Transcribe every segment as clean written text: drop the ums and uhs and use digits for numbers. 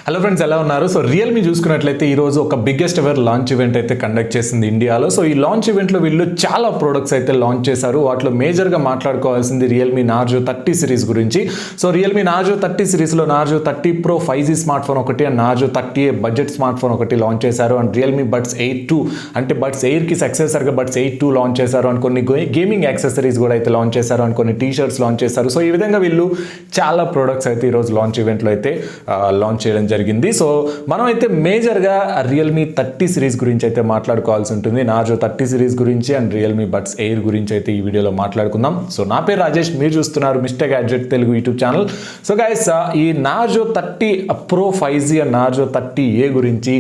Hello friends, ఎలా ఉన్నారు? So Realme చూసుకున్నట్లయితే ఈరోజు ఒక బిగ్గెస్ట్ ఎవర్ లాంచ్ ఈవెంట్ అయితే కండక్ట్ చేసింది ఇండియాలో. సో ఈ లాంచ్ ఈవెంట్లో వీళ్ళు చాలా ప్రోడక్ట్స్ అయితే లాంచ్ చేశారు. వాటిలో మేజర్గా మాట్లాడుకోవాల్సింది రియల్మీ నార్జో 30 సిరీస్ గురించి. సో రియల్మీ నార్జో 30 సిరీస్లో Narzo 30 pro 5G smart phone ఒకటి and Narzo 30A budget smart phone ఒకటి లాంచ్ చేశారు. అండ్ రియల్మీ బడ్స్ 8 అంటే బడ్స్ ఎయిర్కి సక్సెసర్గా బడ్స్ 8 లాంచ్ చేశారు. అండ్ కొన్ని గేమింగ్ యాక్సెసరీస్ కూడా అయితే లాంచ్ చేశారు. అండ్ కొన్ని టీ-షర్ట్స్ లాంచ్ చేశారు. సో ఈ విధంగా వీళ్ళు చాలా ప్రోడక్ట్స్ అయితే ఈరోజు లాంచ్ ఈవెంట్లో అయితే లాంచ్ చేయడం జరిగింది. సో మనం అయితే మేజర్గా రియల్మీ 30 సిరీస్ గురించి అయితే మాట్లాడుకోవాల్సి ఉంటుంది. నార్జో 30 సిరీస్ గురించి అండ్ రియల్మీ బడ్స్ ఎయిర్ గురించి అయితే ఈ వీడియోలో మాట్లాడుకుందాం. సో నా పేరు రాజేష్, మీరు చూస్తున్నారు mister gadget Telugu YouTube channel. So guys, ఈ Narzo 30 pro 5G and Narzo 30A గురించి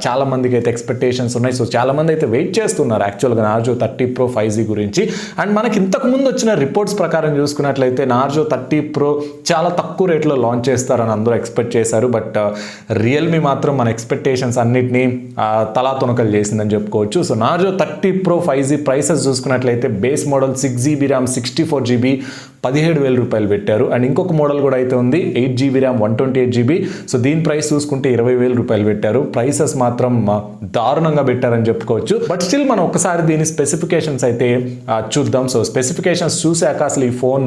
చాలా మందికి అయితే ఎక్స్పెక్టేషన్స్ ఉన్నాయి. సో చాలా మంది అయితే వెయిట్ చేస్తున్నారు యాక్చువల్గా నార్జో 30 ప్రో 5G గురించి. అండ్ మనకి ఇంతకు ముందు వచ్చిన రిపోర్ట్స్ ప్రకారం చూసుకున్నట్లయితే నార్జో 30 ప్రో చాలా తక్కువ రేట్లో లాంచ్ చేస్తారని అందరూ ఎక్స్పెక్ట్ చేశారు. బట్ రియల్మీ మాత్రం మన ఎక్స్పెక్టేషన్స్ అన్నిటినీ తలాతొనకలు చేసిందని చెప్పుకోవచ్చు. So Narzo 30 pro 5G prices చూసుకున్నట్లయితే base model 6GB RAM 64GB 17,000 రూపాయలు పెట్టారు. అండ్ ఇంకొక మోడల్ కూడా అయితే ఉంది 8GB ర్యామ్ 128GB. సో దీని ప్రైస్ చూసుకుంటే 20,000 రూపాయలు పెట్టారు. ప్రైసెస్ మాత్రం దారుణంగా పెట్టారని చెప్పుకోవచ్చు. బట్ స్టిల్ మనం ఒకసారి దీని స్పెసిఫికేషన్స్ అయితే చూద్దాం. సో స్పెసిఫికేషన్స్ చూసాక అసలు ఈ ఫోన్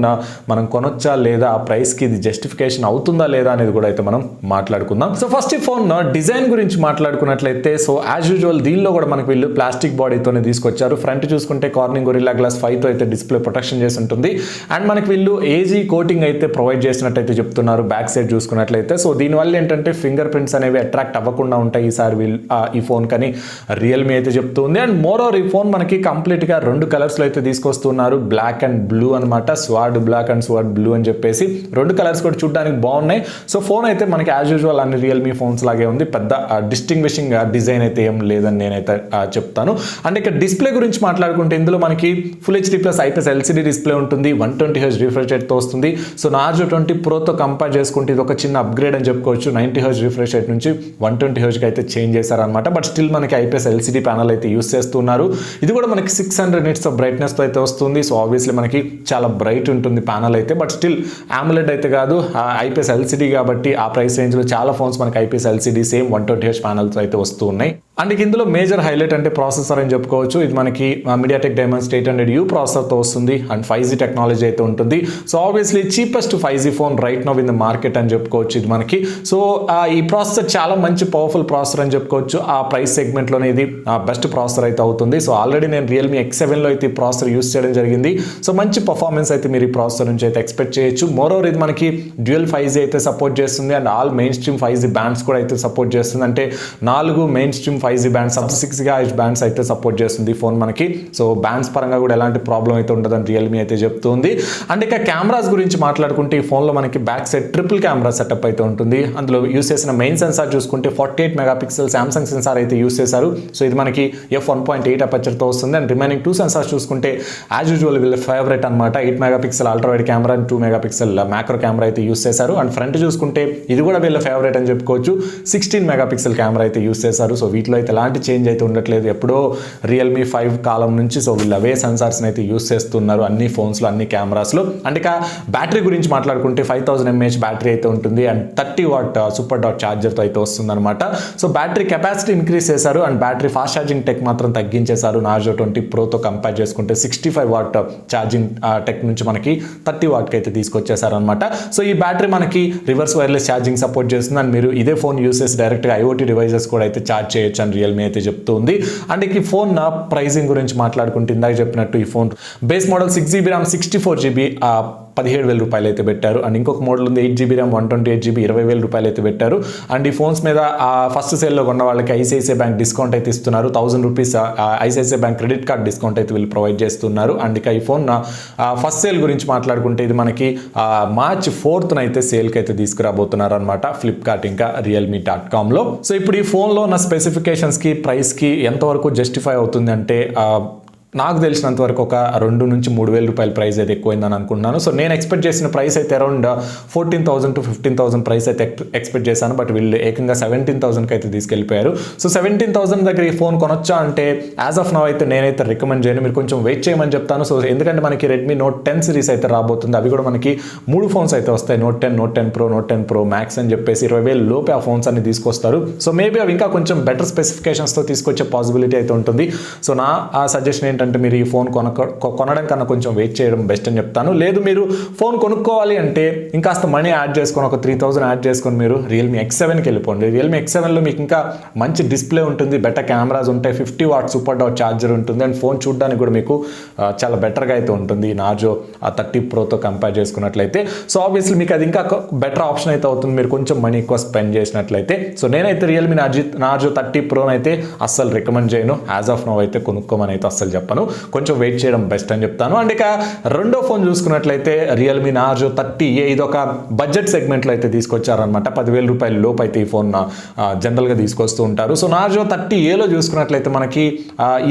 మనం కొనొచ్చా లేదా, ఆ ప్రైస్కి ఇది జస్టిఫికేషన్ అవుతుందా లేదా అనేది కూడా అయితే మనం మాట్లాడుకుందాం. సో ఫస్ట్ ఈ ఫోన్ డిజైన్ గురించి మాట్లాడుకున్నట్లయితే సో యాజ్ యూజువల్ దీనిలో కూడా మనకి వీళ్ళు ప్లాస్టిక్ బాడీతోనే తీసుకొచ్చారు. ఫ్రంట్ చూసుకుంటే కార్నింగ్ గొరిల్లా గ్లాస్ 5తో అయితే డిస్ప్లే ప్రొటెక్షన్ చేసి ఉంటుంది. అండ్ మనకి వీళ్ళు ఏజీ కోటింగ్ అయితే ప్రొవైడ్ చేసినట్టయితే చెప్తున్నారు. బ్యాక్ సైడ్ చూసుకున్నట్లయితే సో దీనివల్ల ఏంటంటే ఫింగర్ ప్రింట్స్ అనేవి అట్రాక్ట్ అవ్వకుండా ఉంటాయి ఈసారి వీళ్ళు ఈ ఫోన్ కని రియల్మీ అయితే చెప్తుంది. అండ్ మోర్ ఓవర్ ఈ ఫోన్ మనకి కంప్లీట్గా 2 కలర్స్లో అయితే తీసుకొస్తున్నారు. బ్లాక్ అండ్ బ్లూ అనమాట. స్వాడ్ బ్లాక్ అండ్ స్వాడ్ బ్లూ అని చెప్పేసి 2 కలర్స్ కూడా చూడడానికి బాగున్నాయి. సో ఫోన్ అయితే మనకి యాజ్ యూజువల్ అన్ని రియల్మీ ఫోన్స్ లాగే ఉంది. పెద్ద డిస్టింగ్విషింగ్ డిజైన్ అయితే ఏం లేదని నేనైతే చెప్తాను. అండ్ ఇక్కడ డిస్ప్లే గురించి మాట్లాడుకుంటే ఇందులో మనకి full HD plus IPS LCD display ఉంటుంది. 120Hz రిఫ్రెష్ రేట్తో వస్తుంది. సో నార్జో 20 ప్రోతో కంపేర్ చేసుకుంటే ఇది ఒక చిన్న అప్గ్రేడ్ అని చెప్పుకోవచ్చు. 90Hz రిఫ్రెష్ రేట్ నుంచి 120Hzకి అయితే చేంజ్ చేశారనమాట. బట్ స్టిల్ మనకి ఐపీఎస్ ఎల్సీడీ ప్యానల్ అయితే యూస్ చేస్తున్నారు. ఇది కూడా మనకి 600 nits ఆఫ్ బ్రైట్నెస్తో అయితే వస్తుంది. సో ఆబ్వియస్లీ మనకి చాలా బ్రైట్ ఉంటుంది ప్యానల్ అయితే. బట్ స్టిల్ AMOLED అయితే కాదు, ఐపీఎస్ ఎల్సీడీ కాబట్టి ఆ ప్రైస్ రేంజ్లో చాలా ఫోన్స్ మనకి IPS LCD same 120Hz panels అయితే వస్తూ ఉన్నాయి. అండ్ ఇందులో మేజర్ హైలైట్ అంటే ప్రాసెసర్ అని చెప్పుకోవచ్చు. ఇది మనకి MediaTek Dimensity 800U ప్రాసెసర్తో వస్తుంది. అండ్ 5G టెక్నాలజీ అయితే ఉంటుంది. So obviously cheapest 5G phone right now in the market అని చెప్పుకోవచ్చు ఇది మనకి. సో ఈ ప్రాసెసర్ చాలా మంచి పవర్ఫుల్ ప్రాసెసర్ అని చెప్పుకోవచ్చు. ఆ ప్రైస్ సెగ్మెంట్లోనే ఇది బెస్ట్ ప్రాసెసర్ అయితే అవుతుంది. సో ఆల్రెడీ నేను రియల్మీ X7లో అయితే ఈ ప్రాసెసర్ యూస్ చేయడం జరిగింది. సో మంచి పర్ఫార్మెన్స్ అయితే మీరు ఈ ప్రాసెసర్ నుంచి అయితే ఎక్స్పెక్ట్ చేయొచ్చు. మోర్ ఓవర్ ఇది మనకి డ్యూయల్ 5G అయితే సపోర్ట్ చేస్తుంది. And all main stream 5G bands కూడా అయితే సపోర్ట్ చేస్తుంది. అంటే 4 main stream 5G bands, sub 6 GHz bands అయితే సపోర్ట్ చేస్తుంది ఫోన్ మనకి. సో బ్యాండ్స్ పరంగా కూడా ఎలాంటి ప్రాబ్లం అయితే ఉండదని రియల్మీ అయితే చెప్తుంది. అండ్ ఇక కెమెరాస్ గురించి మాట్లాడుకుంటే ఈ ఫోన్లో మనకి back side triple camera setup అయితే ఉంటుంది. అందులో యూస్ చేసిన మెయిన్ సెన్సార్ చూసుకుంటే 48 మెగాపిక్సెల్ సామ్సంగ్ సెన్సార్ అయితే యూస్ చేశారు. సో ఇది మనకి f1.8 అపర్చర్తో వస్తుంది. అండ్ రిమైనింగ్ 2 సెన్సార్స్ చూసుకుంటే యాజ్ యూజువల్ వీళ్ళ ఫేవరెట్ అనమాట. 8 megapixel ultra wide camera and 2 megapixel macro camera అయితే యూస్ చేశారు. అండ్ ఫ్రంట్ చూసుకుంటే ఇది కూడా వీళ్ళ ఫేవరెట్ అని చెప్పుకోవచ్చు. 16 మెగాపిక్సెల్ కెమెరా అయితే యూస్ చేశారు. సో వీటిలో అయితే ఎలాంటి చేంజ్ అయితే ఉండట్లేదు. ఎప్పుడో రియల్మీ 5 కాలం నుంచి సో వీళ్ళు అవే సెన్సార్స్ని అయితే యూస్ చేస్తున్నారు అన్ని ఫోన్స్లో, అన్ని కెమెరాస్లో. అండ్ ఇక బ్యాటరీ గురించి మాట్లాడుకుంటే 5000 mAh బ్యాటరీ అయితే ఉంటుంది. అండ్ 30W సూపర్ డాట్ ఛార్జర్తో అయితే వస్తుంది అనమాట. సో బ్యాటరీ కెపాసిటీ ఇంక్రీజ్ చేశారు. And battery fast charging tech మాత్రం తగ్గించేశారు. నార్జో 20 ప్రోతో కంపేర్ చేసుకుంటే 65W ఛార్జింగ్ టెక్ నుంచి మనకి 30W అయితే తీసుకొచ్చేసారు అనమాట. సో ఈ బ్యాటరీ మనకి రివర్స్ వైర్లెస్ ఛార్జింగ్ సపోర్ట్ చేస్తుంది. అండ్ మీరు ఇదే ఫోన్ యూస్ చేసి డైరెక్ట్గా IoT డివైజెస్ కూడా అయితే ఛార్జ్ చేయొచ్చు అని రియల్మీ అయితే చెప్తుంది. అండ్ ఈ ఫోన్ ప్రైసింగ్ గురించి మాట్లాడుకుంటే ఇందాక చెప్పినట్టు ఈ phone base model 6GB RAM 64GB 17,000 రూపాయలు అయితే పెట్టారు. అండ్ ఇంకొక మోడల్ ఉంది 8GB ర్యామ్ 128GB 20,000 రూపాయలు అయితే పెట్టారు. అండ్ ఈ ఫోన్స్ మీద ఫస్ట్ సేల్లో కొన్న వాళ్ళకి ఐసిఐసిఐ బ్యాంక్ డిస్కౌంట్ అయితే ఇస్తున్నారు. 1000 rupees ICICI bank credit card discount అయితే వీళ్ళు ప్రొవైడ్ చేస్తున్నారు. అండ్ ఇక ఈ ఫోన్ ఫస్ట్ సేల్ గురించి మాట్లాడుకుంటే ఇది మనకి March 4th అయితే సేల్కి అయితే తీసుకురాబోతున్నారు అనమాట ఫ్లిప్కార్ట్ ఇంకా realme.comలో. సో ఇప్పుడు ఈ ఫోన్లో ఉన్న స్పెసిఫికేషన్స్కి ప్రైస్కి ఎంతవరకు జస్టిఫై అవుతుంది అంటే నాకు తెలిసినంత వరకు ఒక 2,000-3,000 రూపాయల ప్రైస్ అయితే ఎక్కువైందని అనుకుంటున్నాను. సో నేను ఎక్స్పెక్ట్ చేసిన ప్రైస్ అయితే అరౌండ్ 14,000 to 15,000 ప్రైస్ అయితే ఎక్స్పెక్ట్ చేశాను. బట్ వీళ్ళు ఏకంగా 17,000కి అయితే తీసుకెళ్ళిపోయారు. సో 17,000 దగ్గర ఈ ఫోన్ కొనొచ్చా అంటే యాజ్ ఆఫ్ నౌ అయితే నేనైతే రికమెండ్ చేయను. మీరు కొంచెం వెయిట్ చేయమని చెప్తాను. సో ఎందుకంటే మనకి రెడ్మీ నోట్ 10 సిరీస్ అయితే రాబోతుంది. అవి కూడా మనకి 3 ఫోన్స్ అయితే వస్తాయి. Note 10, note 10 pro, note 10 pro max అని చెప్పేసి 20,000 లోపే ఆ ఫోన్స్ అన్ని తీసుకొస్తారు. సో మేబీ అవి ఇంకా కొంచెం బెటర్ స్పెసిఫికేషన్స్తో తీసుకొచ్చే పాసిబిలిటీ అయితే ఉంటుంది. సో నా ఆ సజెషన్ ఏంటంటే మీరు ఈ ఫోన్ కొనడం కన్నా కొంచెం వెయిట్ చేయడం బెస్ట్ అని చెప్తాను. లేదు మీరు ఫోన్ కొనుక్కోవాలి అంటే ఇంకాస్త మనీ యాడ్ చేసుకొని ఒక 3,000 యాడ్ చేసుకొని మీరు రియల్మీ X7కి వెళ్ళిపోండి. రియల్మీ X7లో మీకు ఇంకా మంచి డిస్ప్లే ఉంటుంది, బెటర్ కెమెరాస్ ఉంటాయి, 50 వాట్ సూపర్ డాట్ ఛార్జర్ ఉంటుంది అండ్ ఫోన్ చూడడానికి కూడా మీకు చాలా బెటర్గా అయితే ఉంటుంది నార్జో 30 ప్రోతో కంపేర్ చేసుకున్నట్లయితే. సో ఆబ్వియస్లీ మీకు అది ఇంకా బెటర్ ఆప్షన్ అయితే అవుతుంది మీరు కొంచెం మనీ ఎక్కువ స్పెండ్ చేసినట్లయితే. సో నేనైతే రియల్మీ నార్జో 30 ప్రోని అయితే అస్సలు రికమెండ్ చేయను. యాజ్ ఆఫ్ నో అయితే కొనుక్కోమని అయితే అస్సలు చెప్పను. కొంచెం వెయిట్ చేయడం బెస్ట్ అని చెప్తాను. అండ్ ఇక రెండో ఫోన్ చూసుకున్నట్లయితే రియల్మీ నార్జో 30A ఇది ఒక బడ్జెట్ సెగ్మెంట్లో అయితే తీసుకొచ్చారనమాట. 10,000 రూపాయల లోపు అయితే ఈ ఫోన్ జనరల్గా తీసుకొస్తూ ఉంటారు. సో నార్జో 30Aలో చూసుకున్నట్లయితే మనకి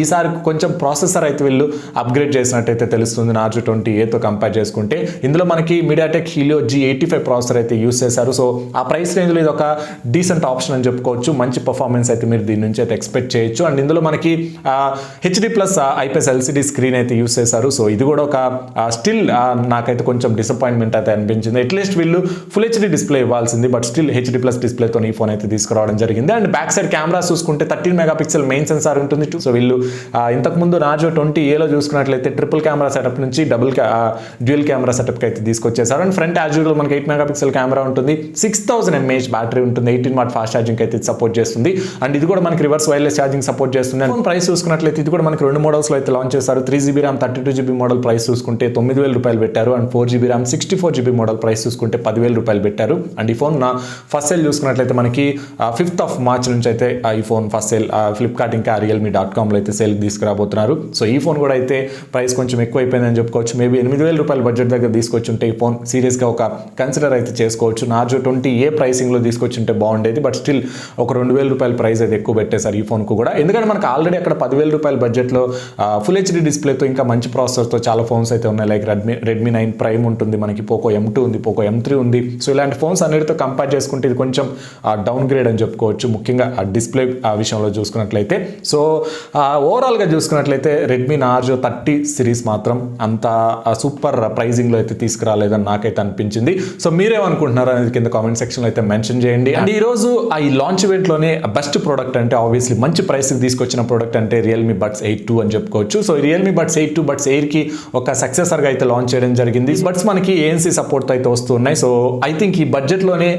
ఈసారి కొంచెం ప్రాసెసర్ అయితే వీళ్ళు అప్గ్రేడ్ చేసినట్టయితే తెలుస్తుంది నార్జో 20Aతో కంపేర్ చేసుకుంటే. ఇందులో మనకి మీడియాటెక్ హీలియో G85 ప్రాసెసర్ అయితే యూస్ చేశారు. సో ఆ ప్రైస్ రేంజ్లో ఇది ఒక డీసెంట్ ఆప్షన్ అని చెప్పుకోవచ్చు. మంచి పర్ఫార్మెన్స్ అయితే మీరు దీని నుంచి అయితే ఎక్స్పెక్ట్ చేయొచ్చు. అండ్ ఇందులో మనకి HD+ IPS LCD స్క్రీన్ అయితే యూస్ చేశారు. సో ఇది కూడా ఒక స్టిల్ నాకైతే కొంచెం డిసప్పాయింట్మెంట్ అయితే అనిపించింది. అట్లీస్ట్ వీళ్ళు ఫుల్ HD డిస్ప్లే ఇవ్వాల్సింది, బట్ స్టిల్ HD+ డిస్ప్లేతో ఈ ఫోన్ అయితే తీసుకురావడం జరిగింది. అండ్ బ్యాక్ సైడ్ కెమెరాస్ చూసుకుంటే 13 మెగాపిక్సెల్ మెయిన్ సెన్సార్ ఉంటుంది. సో వీళ్ళు ఇంతకుముందు నార్జో 20Aలో చూసుకున్నట్లయితే ట్రిపుల్ కెమెరా సెటప్ నుంచి డ్యూయల్ కెమెరా సెటప్కి అయితే తీసుకొచ్చేసారు. అండ్ ఫ్రంట్ యాజ్ యూజువల్ మనకి 8 మెగాపిక్సెల్ కెమెరా ఉంటుంది, 6000 mAh బ్యాటరీ ఉంటుంది, 18 వాట్ ఫాస్ట్ ఛార్జింగ్ అయితే సపోర్ట్ చేస్తుంది. అండ్ ఇది కూడా మనకి రివర్స్ వైర్లెస్ ఛార్జింగ్ సపోర్ట్ చేస్తుంది. అండ్ ప్రైస్ చూసుకున్నట్లయితే ఇది కూడా మనకి 2 మోడల్స్లో అయితే లాంచ్ చేశారు. 3GB RAM 32GB model price చూసుకుంటే 9,000 రూపాయలు పెట్టారు. And 4GB RAM 64GB model price చూసుకుంటే 10,000 రూపాయలు పెట్టారు. అండ్ ఈ ఫోన్ ఫస్ట్ సేల్ చూసుకున్నట్లయితే మనకి 5th మార్చ్ నుంచి అయితే ఈ ఫోన్ ఫస్ట్ సేల్ ఫ్లిప్కార్ట్ ఇంకా realme.comలో అయితే సేల్కి తీసుకురాబోతున్నారు. సో ఈ ఫోన్ కూడా అయితే ప్రైస్ కొంచెం ఎక్కువ అయిపోయిందని చెప్పుకోవచ్చు. మేబీ 8,000 రూపాయల బడ్జెట్ దగ్గర తీసుకొచ్చి ఉంటే ఈ ఫోన్ సీరియస్గా ఒక కన్సిడర్ అయితే చేసుకోవచ్చు. నార్జో 20A ప్రైసింగ్లో తీసుకొచ్చి ఉంటే బాగుండేది, బట్ స్టిల్ ఒక 2,000 రూపాయల ప్రైస్ అయితే ఎక్కువ పెట్టేశారు ఈ ఫోన్కు కూడా. ఎందుకంటే మనకు ఆల్రెడీ అక్కడ 10,000 రూపాయల బడ్జెట్లో ఫుల్ HD డిస్ప్లేతో ఇంకా మంచి ప్రాసెసర్తో చాలా ఫోన్స్ అయితే ఉన్నాయి. లైక్ రెడ్మీ 9 ప్రైమ్ ఉంటుంది, మనకి పోకో M2 ఉంది, పోకో M3 ఉంది. సో ఇలాంటి ఫోన్స్ అన్నిటితో కంపేర్ చేసుకుంటే ఇది కొంచెం డౌన్ గ్రేడ్ అని చెప్పుకోవచ్చు, ముఖ్యంగా డిస్ప్లే విషయంలో చూసుకున్నట్లయితే. సో ఓవరాల్గా చూసుకున్నట్లయితే రెడ్మీ నార్జో 30 సిరీస్ మాత్రం అంత సూపర్ ప్రైజింగ్లో అయితే తీసుకురాలేదని నాకైతే అనిపించింది. సో మీరేమనుకుంటున్నారు అనేది కింద కామెంట్ సెక్షన్లో అయితే మెన్షన్ చేయండి. అండ్ ఈరోజు ఈ లాంచ్ ఈవెంట్లోనే బెస్ట్ ప్రోడక్ట్ అంటే ఆబ్వియస్లీ మంచి ప్రైస్కి తీసుకొచ్చిన ప్రోడక్ట్ అంటే రియల్మీ బడ్స్ 8 2 అని చెప్పుకోవచ్చు. సో రియల్మీ బడ్స్ 8 2 బడ్స్ ఎయిర్కి ఒక సక్సెసర్గా అయితే లాంచ్ చేయడం జరిగింది. బడ్స్ మనకి ANC సపోర్ట్తో అయితే వస్తున్నాయి. సో ఐ థింక్ ఈ బడ్జెట్లోనే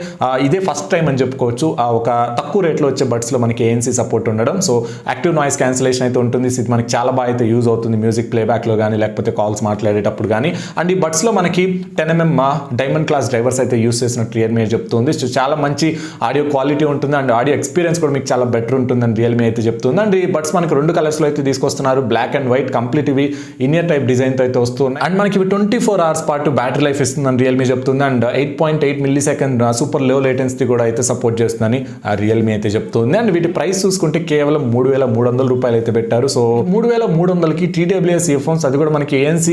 ఇదే ఫస్ట్ టైం అని చెప్పుకోవచ్చు ఒక తక్కువ రేట్లో వచ్చే బడ్స్లో మనకి ANC సపోర్ట్ ఉండడం. సో యాక్టివ్ నాయిస్ క్యాన్సిలేషన్ అయితే ఉంటుంది. ఇది మనకి చాలా బాగా అయితే యూజ్ అవుతుంది మ్యూజిక్ ప్లేబ్యాక్లో కానీ లేకపోతే కాల్స్ మాట్లాడేటప్పుడు కానీ. అండ్ ఈ బడ్స్లో మనకి 10mm డైమండ్ క్లాస్ డ్రైవర్స్ అయితే యూజ్ చేసినట్టు రియల్మీ చెప్తుంది. సో చాలా మంచి ఆడియో క్వాలిటీ ఉంటుంది అండ్ ఆడియో ఎక్స్పీరియన్స్ కూడా మీకు చాలా బెటర్ ఉంటుందని రియల్మీ అయితే చెప్తుంది. అండ్ ఈ బడ్స్ మనకి 2 కలర్స్లో అయితే తీసుకొస్తున్నారు, బ్లాక్ అండ్ వైట్, కంప్లీట్ ఇవి ఇన్నర్ టైప్ డిజైన్తో అయితే వస్తున్నాయి. అండ్ మనకి ఇవి 24 hours పాటు బ్యాటరీ లైఫ్ ఇస్తుందని రియల్మీ చెప్తుంది. అండ్ 8.8 millisecond సూపర్ లో లేటెన్సీ కూడా అయితే సపోర్ట్ చేస్తుందని రియల్మీ అయితే చెప్తుంది. అండ్ వీటి ప్రైస్ చూసుకుంటే కేవలం 3,300 రూపాయలు అయితే పెట్టారు. సో 3,300కి TWS ఇయర్ ఫోన్స్, అది కూడా మనకి ANC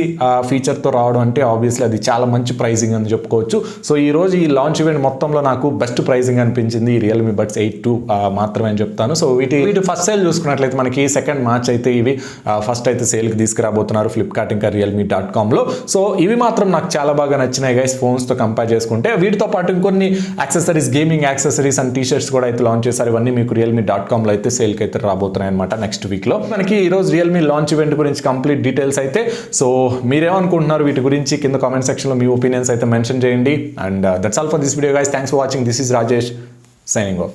ఫీచర్తో రావడం అంటే ఆబ్వియస్లీ అది చాలా మంచి ప్రైసింగ్ అని చెప్పుకోవచ్చు. సో ఈ రోజు ఈ లాంచ్ ఈవెంట్ మొత్తంలో నాకు బెస్ట్ ప్రైసింగ్ అనిపించింది ఈ రియల్మీ బడ్స్ 8 2 మాత్రమే అని చెప్తాను. సో వీటి ఫస్ట్ సేల్ చూసుకున్నట్లయితే మనకి 2nd మార్చ్ అయితే ఇవి ఫస్ట్ అయితే సేల్కి తీసుకురాబోతున్నారు ఫ్లిప్కార్ట్ ఇంకా realme.comలో. సో ఇవి మాత్రం నాకు చాలా బాగా నచ్చినాయి గైస్ ఫోన్స్తో కంపేర్ చేసుకుంటే. వీటితో పాటు ఇంకొన్ని accessories, gaming accessories and T shirts కూడా అయితే లాంచ్ చేశారు. ఇవన్నీ మీకు realme.comలో అయితే సేల్కి అయితే రాబోతున్నాయి అనమాట నెక్స్ట్ వీక్లో. మనకి ఈరోజు రియల్మీ లాంచ్ ఈవెంట్ గురించి కంప్లీట్ డీటెయిల్స్ అయితే. సో మీరేమనుకుంటున్నారు వీటి గురించి కింద కామెంట్ సెక్షన్లో మీ ఒపీనియన్స్ అయితే మెన్షన్ చేయండి. And that's all for this video guys. Thanks for watching. This is Rajesh signing off.